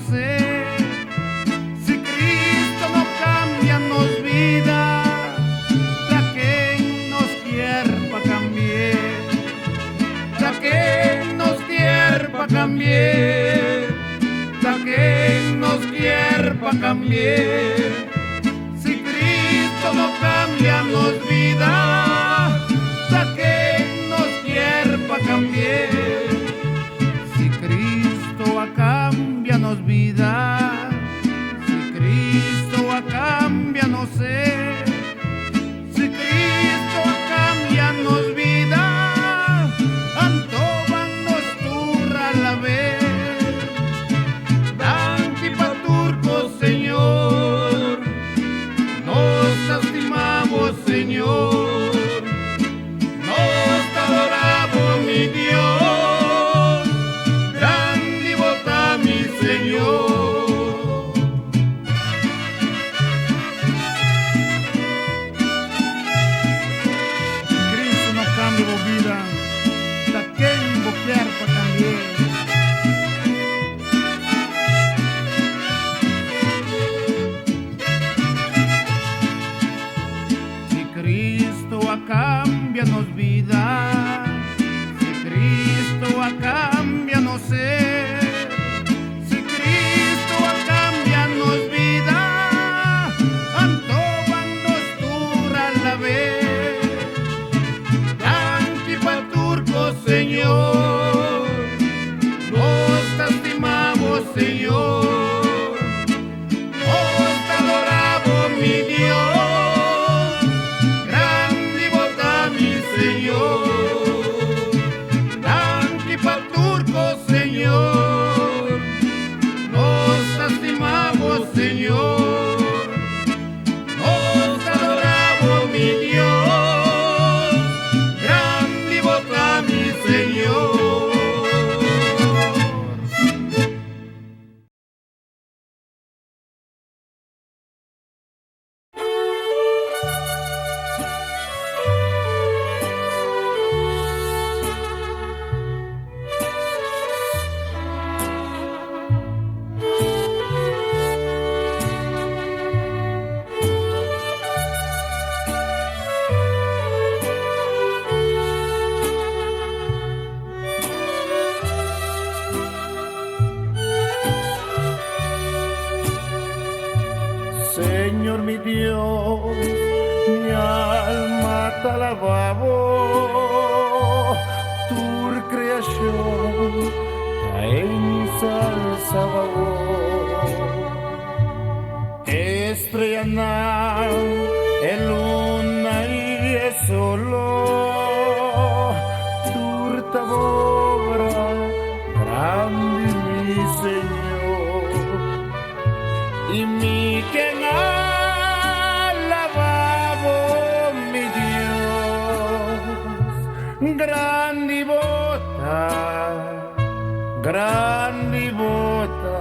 sé. Si Cristo no cambia nos vida, ¿la que nos quiere pa' cambiar? ¿La que nos quiere pa' cambiar? ¿La que nos quiere pa' cambiar? Si Cristo no cambia nos vida, ¿la que nos quiere pa' cambiar? Si Cristo a cambia nos vida, si Cristo a cambia no sé, si Cristo a cambia nos vida, Antoban nos turra la vez, Danti pa' turco Señor, nos estimamos Señor, nos adoramos mi Dios, grande vota mi Señor. Cristo no cambia la vida, la que invocar para cambiar. Si Cristo a cambia nos vida, si Cristo a cambia no sé, si Cristo a cambia nos vida, Antoban nos turra la vez, Danti pa' turco Señor, nos estimamos Señor, nos adoramos mi Dios, grande vota mi Señor, Danti pa' turco Señor, nos estimamos Señor, nos adoramos mi Dios, grande vota mi Señor. Señor mi Dios, mi alma te alababa, tu creación te ensalzaba. Estrella en luna y es solo tu obra grande mi Señor. Y mi quien alabado mi Dios, grande bota,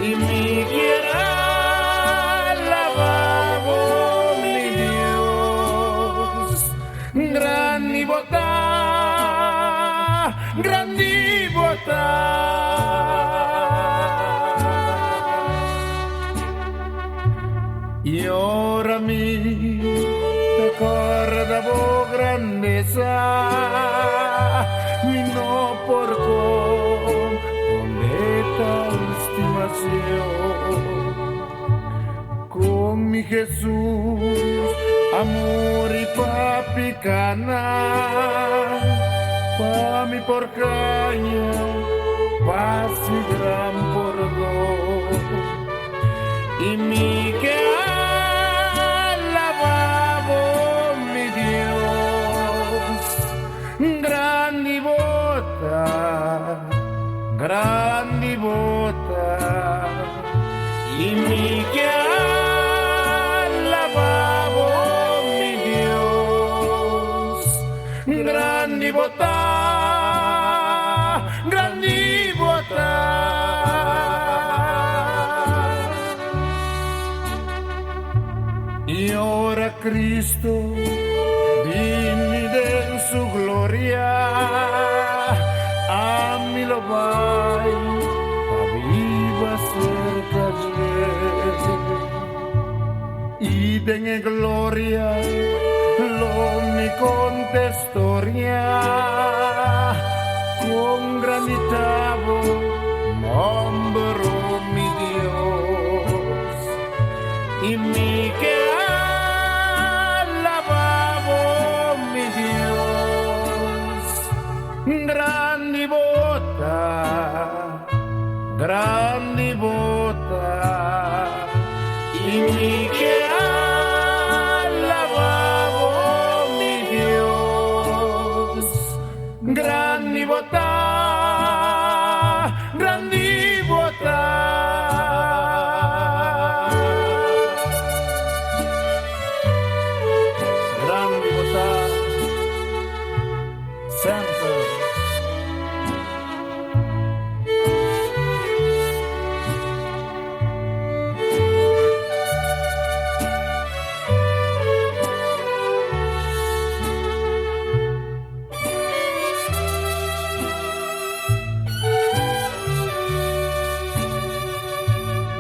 y mi quien alabado mi Dios, grande bota. Y ahora mi te acordavo grandeza, mi no por completa estimación. Con mi Jesús, amor y papicana, pa' mi porcaña, paz y gran perdón. Y mi que alabado mi Dios, grande bota, y mi que alabado mi Dios, grande bota. Y ahora Cristo vine en su gloria, a mí lo va a vida en gloria, lo mi contestoria, con granitavo, nombro mi Dios, y mi que alabavo mi Dios, grandi bota, y mi que alabavo mi Dios, grandi bota, grandi bota. Grandi bota, sempre.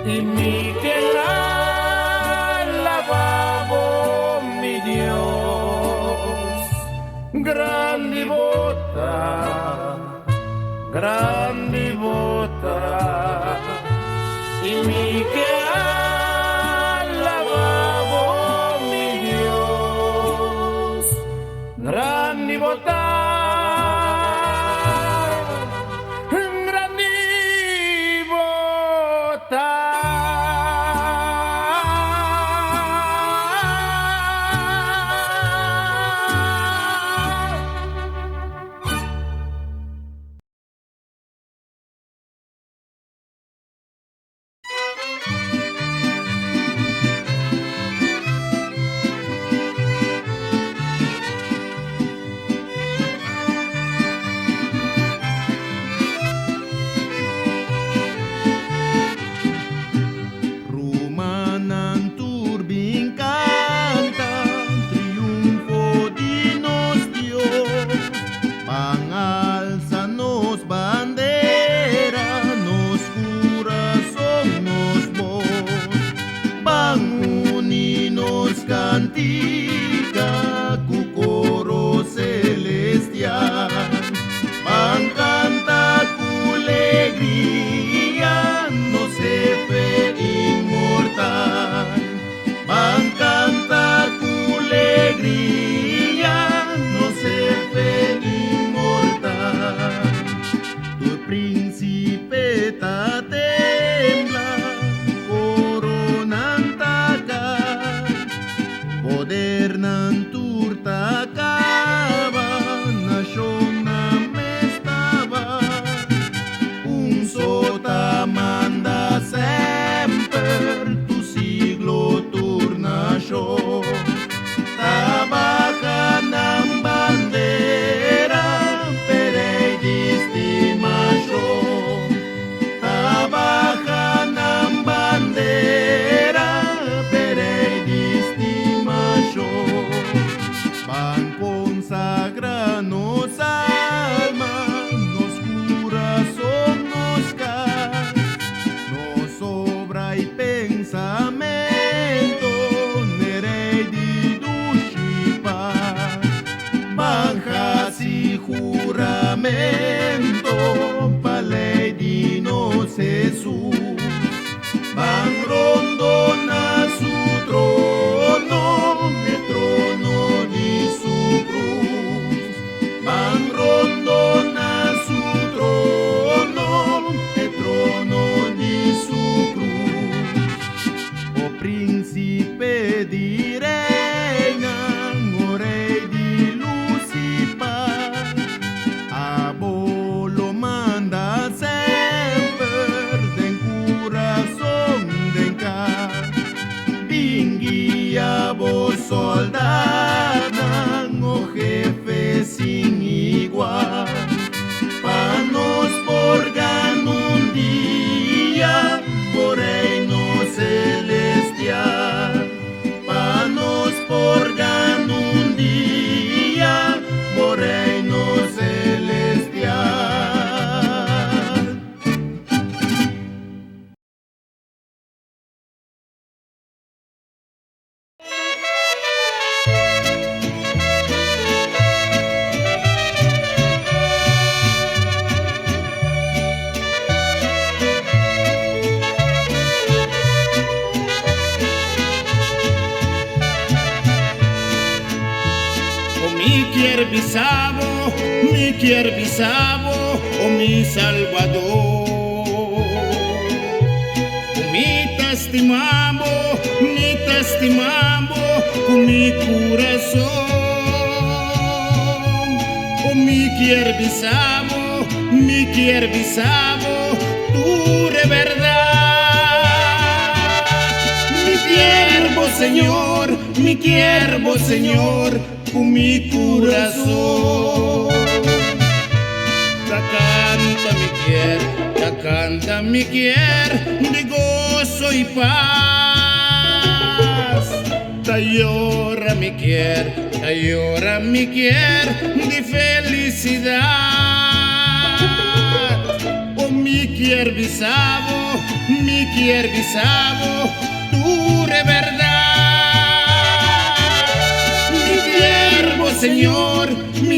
Y mi que alabavo mi Dios, grandi bota, y mi que alabavo mi Dios, grandi bota. Cantica cu coro celestial, van canta cu alegría, no se fe inmortal, van canta cu alegría, no se fe inmortal. Tu príncipe ta tembla, poder nan turta cava, nashona mestava, un sota manda semper, tu siglo turnasho, tabaca nan bandera, perei distimasho, tabaca nan bandera, perei distimasho. Van consagra nos almas, nos corazón nos cae, nos obra y pensamiento, nerei di dushipa, banjas y juramento, palei di nos Jesús, van rondona su trono, el trono de su cruz, van rondona su trono, el trono de su cruz. O príncipe di reina, o rey di luz y paz, abolo manda sempre, den corazón den car, binguía vos soldada, o jefe sin igual, pa nos porgan un día, por reino celestial, pa nos porgan un día, por reino celestial. bisabo, o mi Salvador. Mi te estimamos con mi corazón. Oh mi bisabo, tú de verdad. Mi siervo Señor, con mi corazón. Canta mi de gozo y paz. Ta llora mi de felicidad. Oh mi bisabo, tú de verdad. Mi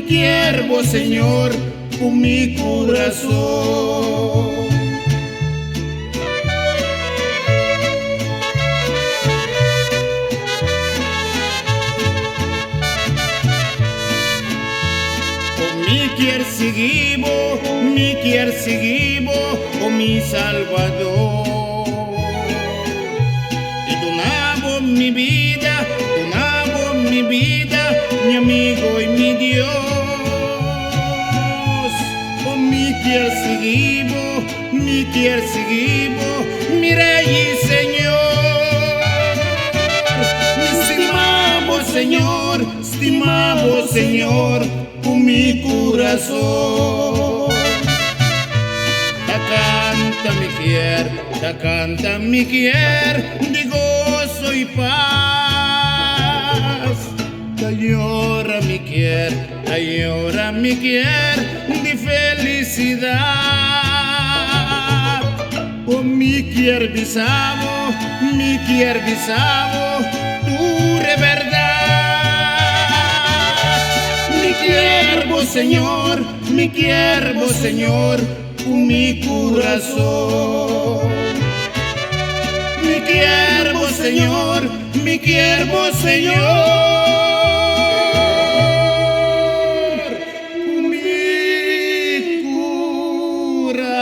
siervo Señor, con mi corazón. Mi seguimos, oh mi Salvador. Y donavo mi vida, mi amigo y mi Dios. Oh mi seguimos, mi Rey y Señor. Mi estimado Señor, con mi corazón. Ta canta mi de gozo y paz. Ta llora mi de felicidad. Oh mi bisabo, tú de verdad. Mi siervo Señor, con mi corazón. Mi siervo Señor, con mi corazón.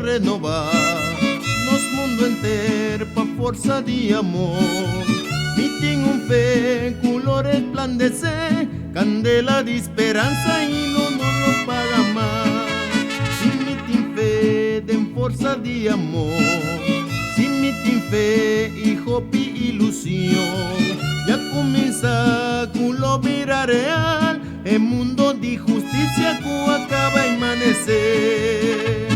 renovar nos mundo entero pa força de amor. Mi tenho um fé, color resplandecer, candela de esperança e não paga mais. Se me tem fé, tem força de amor. Se me tem fé e hope ilusão, já começa com lo vida real, é mundo de justiça que acaba de amanecer.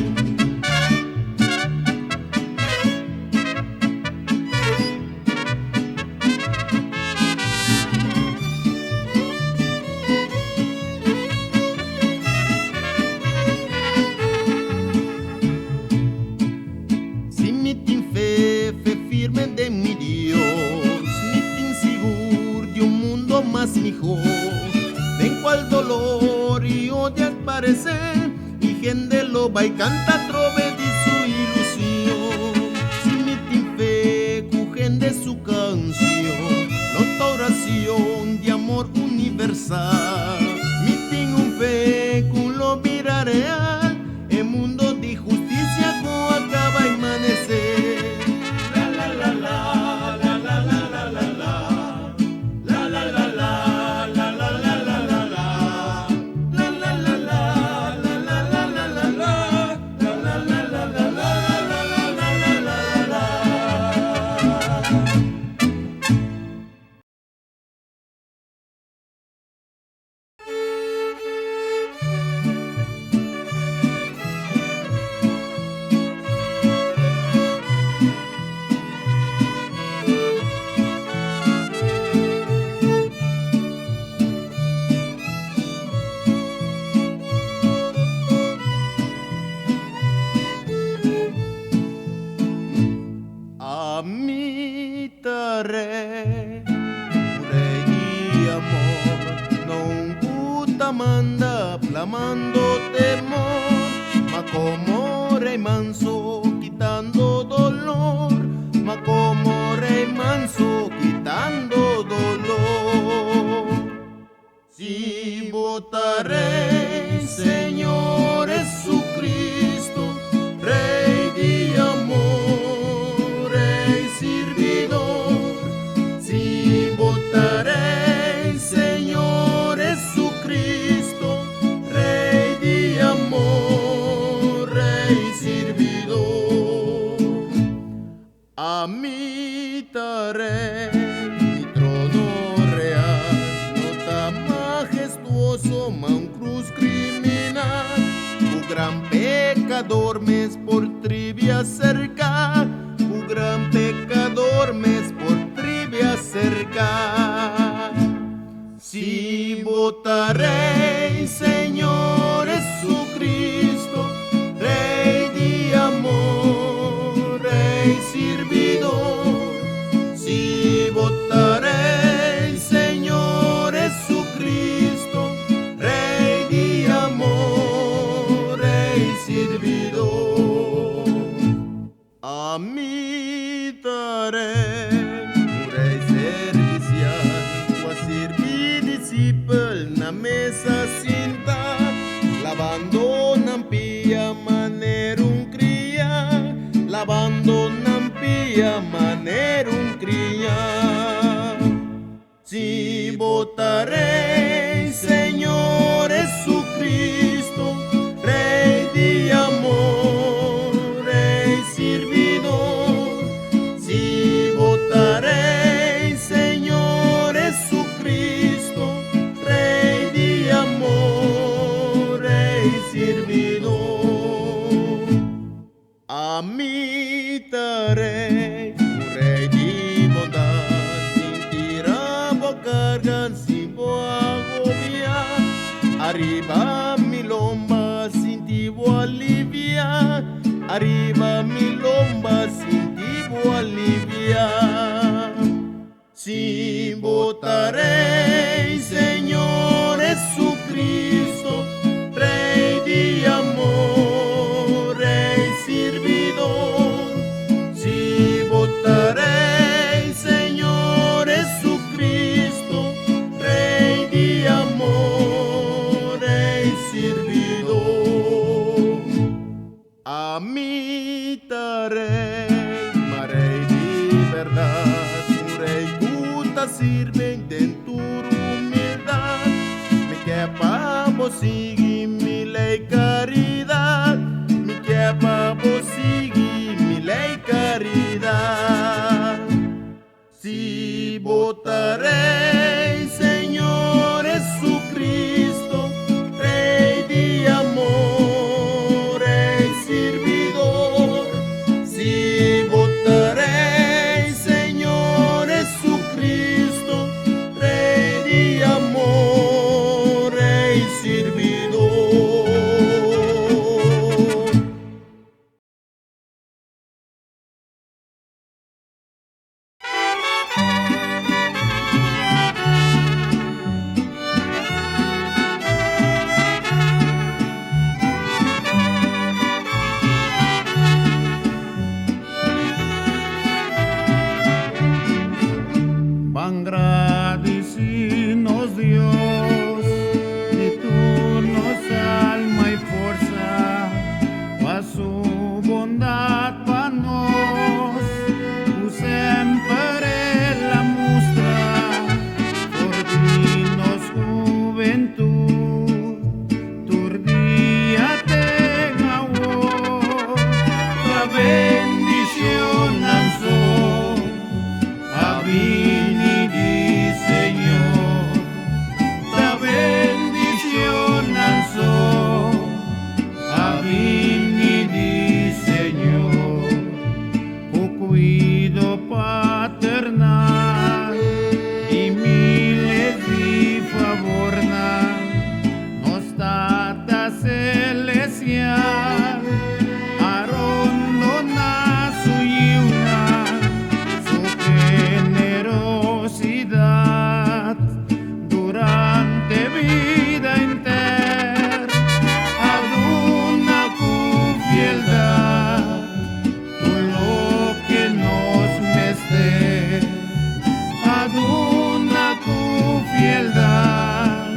Ven cual dolor y odio al parecer, y gente lo va y canta trove de su ilusión. Si mi tin fe cujen de su canción, nota oración de amor universal. Mi tin un fe con lo vida real, el mundo de justicia que acaba de amanecer. La la la la la la la la la la. Re, rei de amor, não gusta manda clamando temor, ma como rei manso quitando dolor, ma como rei manso quitando dolor. Si votaré, Señor Jesucristo, Rey de amor, Rey servidor. Si votaré, Señor Jesucristo, Rey de amor, Rey servidor. Amitaré mi trono real, nota majestuoso, ma un cruz criminal. Tu gran pecador me por trivia cerca, tu gran pecador me por trivia cerca. Si votaré, Señor Jesucristo, Rey de amor, Rey servidor. Si votaré, Señor Jesucristo, Rey de amor, Rey servidor. Amitaré, Rey servicial, o a servir discípulo na mesa cinta, lavando na pia maneira cria, lavando na pia maneira cria. Si votaré, Señor Jesucristo, Rey de amor, Rey servidor. Si votaré, Señor Jesucristo, Rey de amor, Rey servidor. Amitaré, Rey de bondad, sin tirar carga, sin agobiar. Arriba mi lomba, sin ti aliviar. Arriba mi lomba, sin ti aliviar. Si votaré, Señor Jesucristo, Rey de amor, Rey servidor. Si votaré, Señor Jesucristo, Rey de amor, Rey servidor. A mí rei, marei de verdade, um rei que sirve em tua humildade, me quer para você me lei caridade, me quer para você me lei caridade. Se botarei, Senhor Jesucristo, Rei de amor e servidor. Se botarei, Senhor Jesucristo, Rei de amor e servidor. Agradecidos Dios, y tú nos alma y fuerza, a su bondad para nos, tú siempre la muestra, por ti nos juventud, tu día tenga la bendición lanzó, a Vini di Señor, la bendición lanzó, a Vini di Señor, o cuido paternal y miles de favorna, nos tata celestial, arondona su yuna, su generosidad durante vida entera, aduna tu fieldad, tú lo que nos meste, aduna tu fieldad,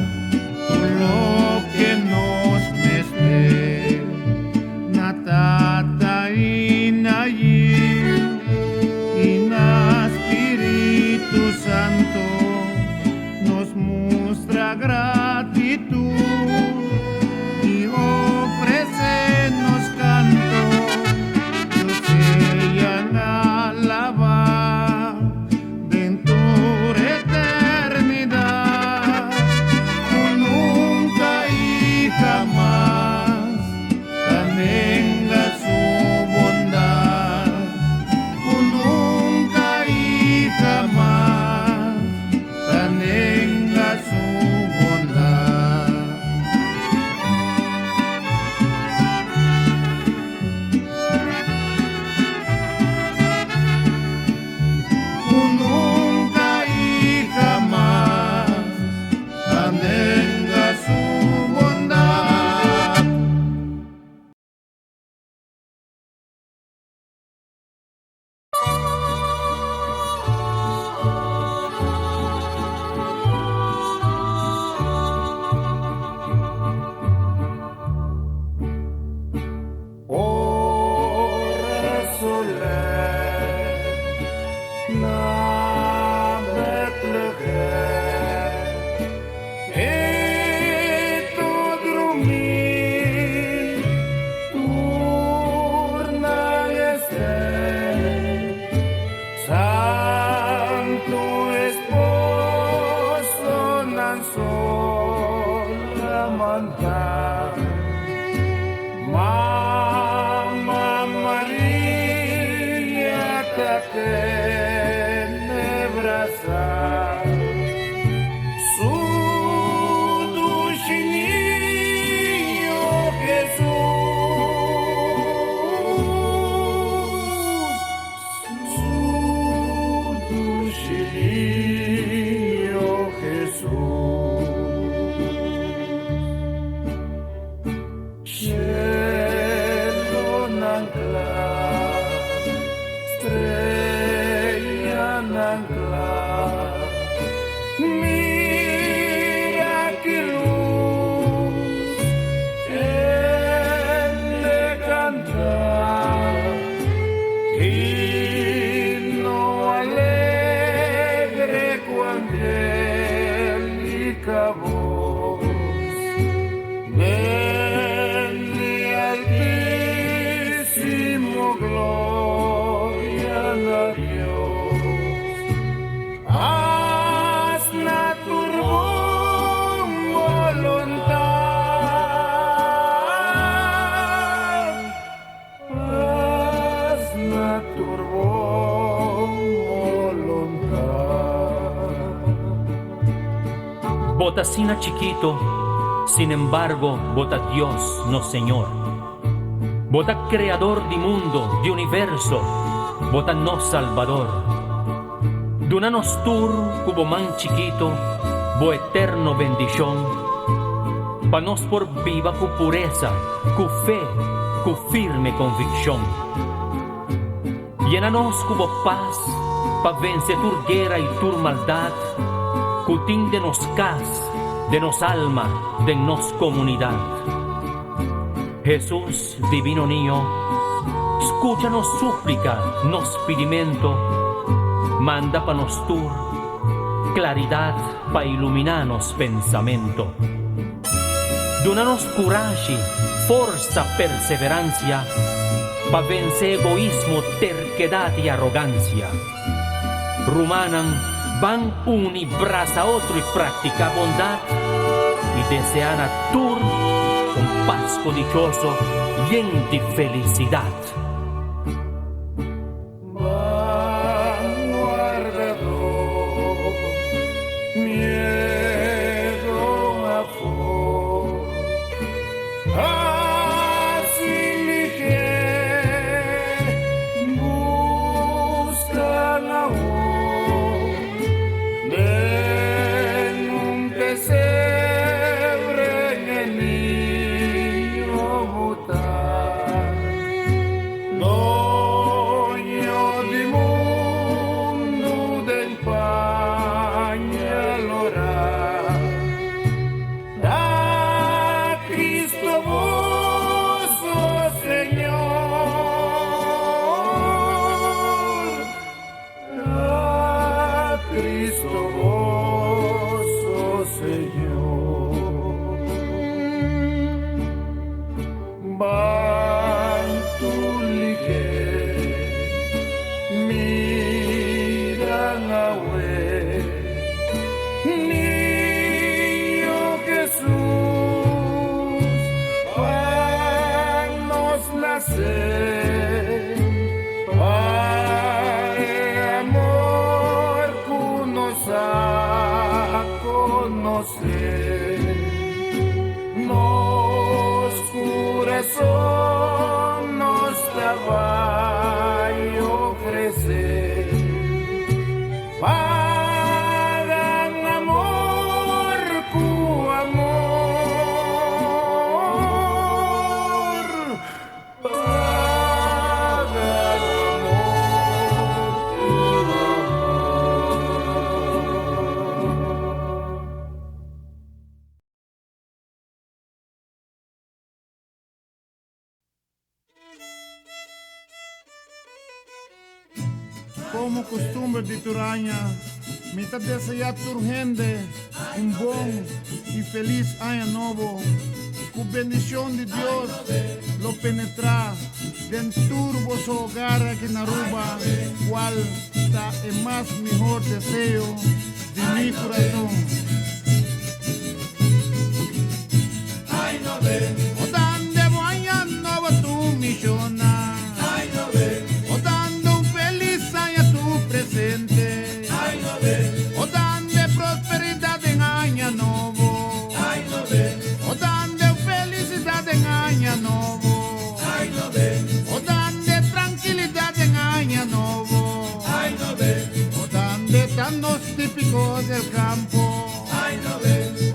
tú lo que nos meste, natata y nayim, y na Espíritu Santo nos muestra gratitud y ofrecenos canto, Dios sean alaba dentro eternidad, nunca y jamás tan venga su bondad, nunca y jamás tan venga su bondad. Nunca y jamás tan venga su bondad. Ora sole na Bethlehem, e tu dormir, torna Santo Esposo nan sola manta, Mamma Maria te tenebrasa, su dulce niño Jesús, su dulce niño Jesús. Cielo nancla, estrella nancla, Himno alegre cu angelica voz, denle altísimo gloria a Dios. Haz la tu voluntad, haz la tu voluntad. Botasina chiquito, sin embargo, vota Dios, no Señor. Vota creador di mundo, di universo, vota no Salvador. Duna nostur, cubo man chiquito, bo eterno bendición. Panos por viva cu pureza, cu fe, cu firme convicción. Llénanos cubo paz, pa vence tur guerra y tur maldad. Cutín de nos cas, de nos alma, de nos comunidad. Jesús, divino niño, escúchanos súplica, nos pedimento, manda pa nos tur, claridad pa iluminarnos pensamiento. Donanos coraje, forza, perseverancia, pa vencer egoísmo, terquedad y arrogancia. Rumanan, van uni braza otro y practica bondad, y desean a tur un pasco dichoso, lleno de felicidad. Nos corazón nos trabalho crecer, pagan amor cu amor, pagan amor cu Como costumbre de Turaña, mitad desear turgente un buen y feliz año nuevo. Con bendición de Dios lo penetra dentro de su hogar aquí en Aruba, cual está el más mejor deseo de mi corazón. O dando año nuevo tu misiona. O dando un feliz año tu presente. O dando prosperidad en año nuevo. O dando felicidad en año nuevo. O dando tranquilidad en año nuevo. O dando tanos típicos del campo.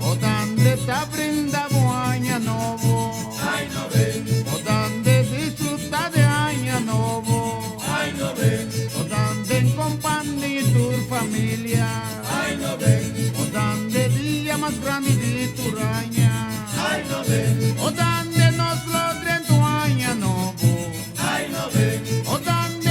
O dando ta brindamos año nuevo. O dando disfrutar de año nuevo. O dando en compañía tu familia. O dando día más grande de tu raña. O dando nos lo tu año nuevo. O dando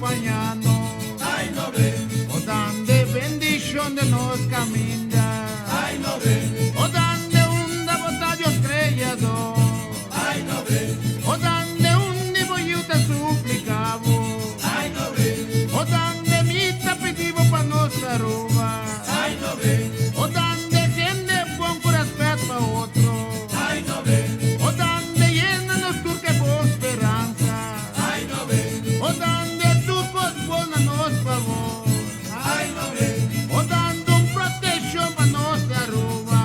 acompañando. O donde bendición de nos camina. O donde un devotario estrellado. O donde un nivo yo te suplicaba. O donde mi te pedimos para nuestra roba. O donde gente buen por respeto para otro. O donde llena nos turque por esperanza. O donde tu cos buena nos favor. O donde un protección para nuestra roba.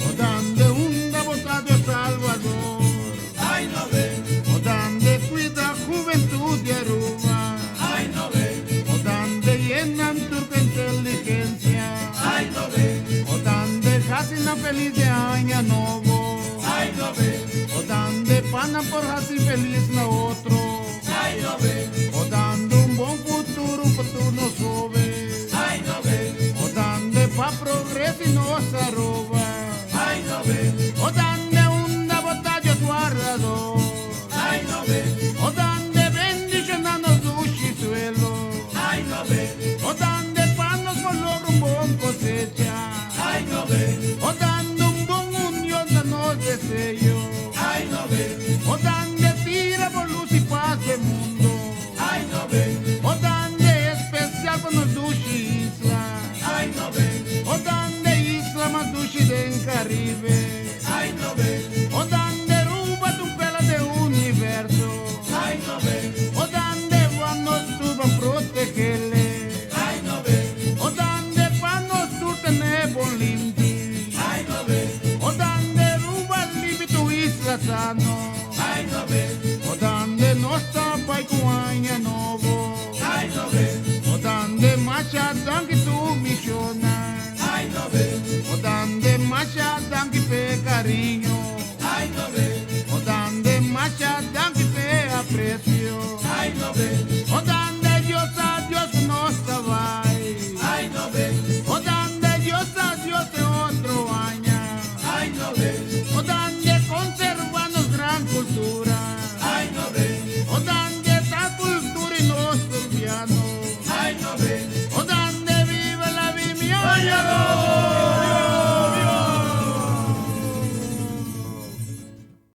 O donde un devotario salvador. O donde cuida juventud de Aruba. O donde llenan turca inteligencia. O donde hacen la feliz de año nuevo. O donde panan por así feliz la otro. O dando un buen futuro para tú nos joven. O donde pa progreso y nos arroba. O donde un devotario guardador. O donde bendición a nos duchi suelo. O donde pan nos color un buen cosecha. O dando un buen unión de nos deseo. O donde tira por luz y paz del mundo. O donde especial para nos duchi isla. O donde isla más duchi del Caribe. O donde ruba tu pela de universo. O donde van nos tuban protegerle. O donde pa nos tu tener bon limpi. O donde ruba libi tu isla sano. O donde nos tapa y cuaña novo. O donde macha danki tu misiona. O donde macha danki pe cariño. O donde macha danki pe aprecio. O donde Dios a Dios nos cabay. O donde Dios a Dios de otro año. O donde conservamos gran cultura. O donde esa cultura y nuestro piano. O donde vive la Biblia.